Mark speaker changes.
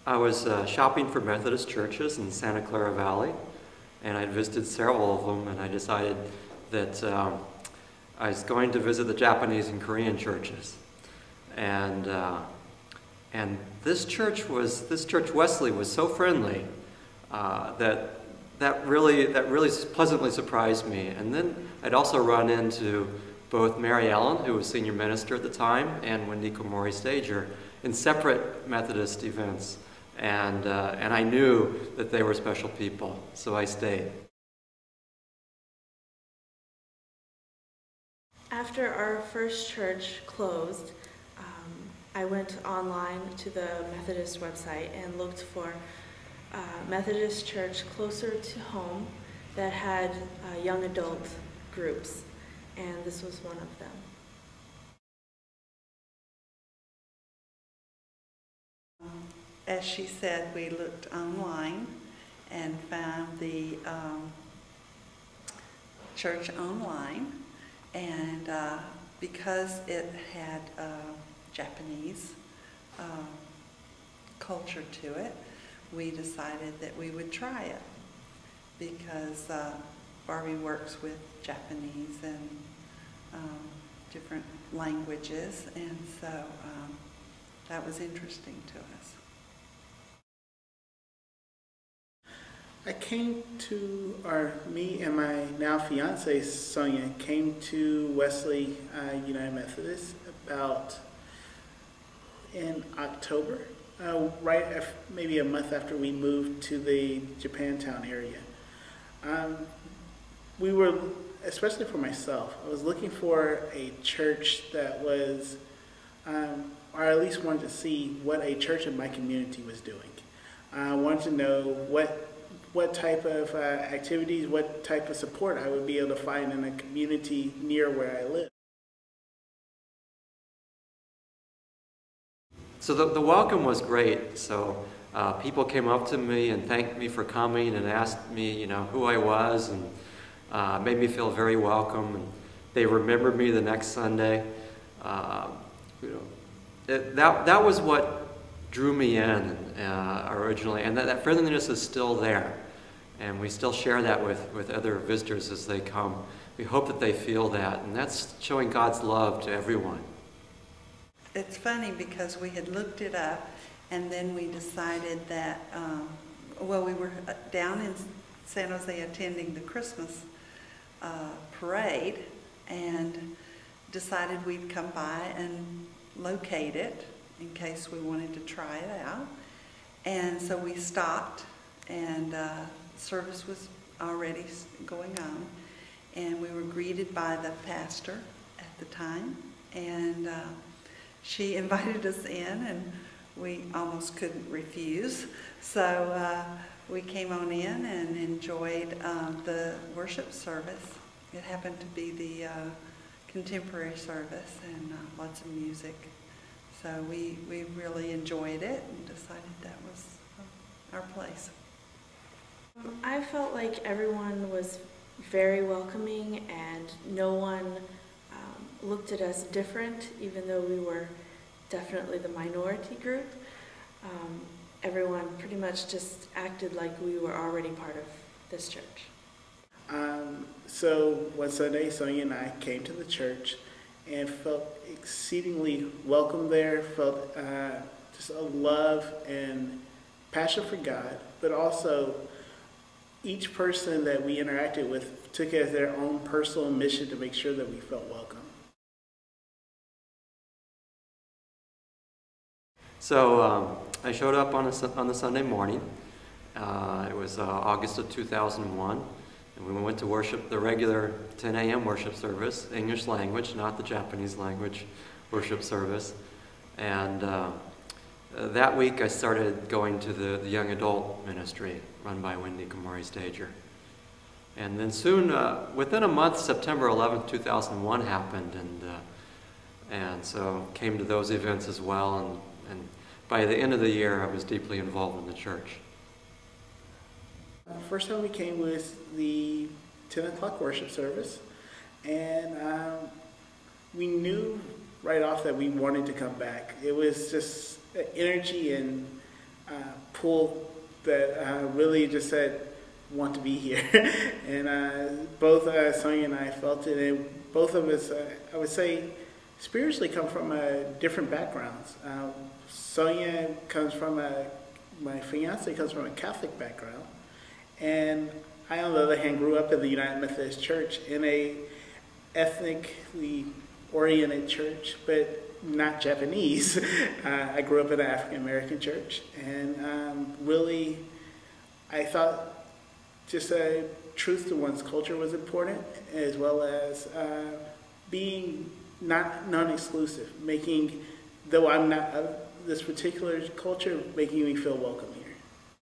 Speaker 1: I was shopping for Methodist churches in Santa Clara Valley, and I'd visited several of them, and I decided that I was going to visit the Japanese and Korean churches. And this church Wesley was so friendly that really pleasantly surprised me. And then I'd also run into both Mary Ellen, who was senior minister at the time, and Wendy Komori Stager in separate Methodist events. And I knew that they were special people, so I stayed.
Speaker 2: After our first church closed, I went online to the Methodist website and looked for a Methodist church closer to home that had young adult groups, and this was one of them.
Speaker 3: As she said, we looked online and found the church online, and because it had Japanese culture to it, we decided that we would try it because Barbie works with Japanese and different languages, and so that was interesting to us.
Speaker 4: Me and my now fiance Sonia came to Wesley United Methodist about in October, maybe a month after we moved to the Japantown area. We were, especially for myself, I was looking for a church that was, or at least wanted to see what a church in my community was doing. I wanted to know what type of activities, what type of support I would be able to find in a community near where I live.
Speaker 1: So the welcome was great. So people came up to me and thanked me for coming and asked me, who I was, and made me feel very welcome. And they remembered me the next Sunday. That was what drew me in originally, and that friendliness is still there, and we still share that with other visitors as they come. We hope that they feel that, and that's showing God's love to everyone.
Speaker 3: It's funny because we had looked it up, and then we decided that, we were down in San Jose attending the Christmas parade, and decided we'd come by and locate it in case we wanted to try it out. And so we stopped, and service was already going on, and we were greeted by the pastor at the time, and she invited us in, and we almost couldn't refuse. So we came on in and enjoyed the worship service. It happened to be the contemporary service, and lots of music. So we really enjoyed it and decided that was our place.
Speaker 2: I felt like everyone was very welcoming, and no one looked at us different, even though we were definitely the minority group. Everyone pretty much just acted like we were already part of this church.
Speaker 4: So one Sunday, Sonia and I came to the church and felt exceedingly welcome there, felt just a love and passion for God, but also each person that we interacted with took it as their own personal mission to make sure that we felt welcome.
Speaker 1: So I showed up on the Sunday morning. It was August of 2001. And we went to worship, the regular 10 a.m. worship service, English language, not the Japanese language worship service. And that week I started going to the young adult ministry run by Wendy Komori Stager. And then soon, within a month, September 11th, 2001 happened, and so came to those events as well. And by the end of the year, I was deeply involved in the church.
Speaker 4: First time we came was the 10 o'clock worship service, and we knew right off that we wanted to come back. It was just the energy and pull that really just said, want to be here. And both Sonia and I felt it, and both of us, I would say, spiritually come from different backgrounds. Sonia comes from my fiance comes from a Catholic background, and I, on the other hand, grew up in the United Methodist Church, in a ethnically oriented church, but not Japanese. I grew up in an African American church, and really, I thought just truth to one's culture was important, as well as being non-exclusive, making, though I'm not of this particular culture, making me feel welcoming.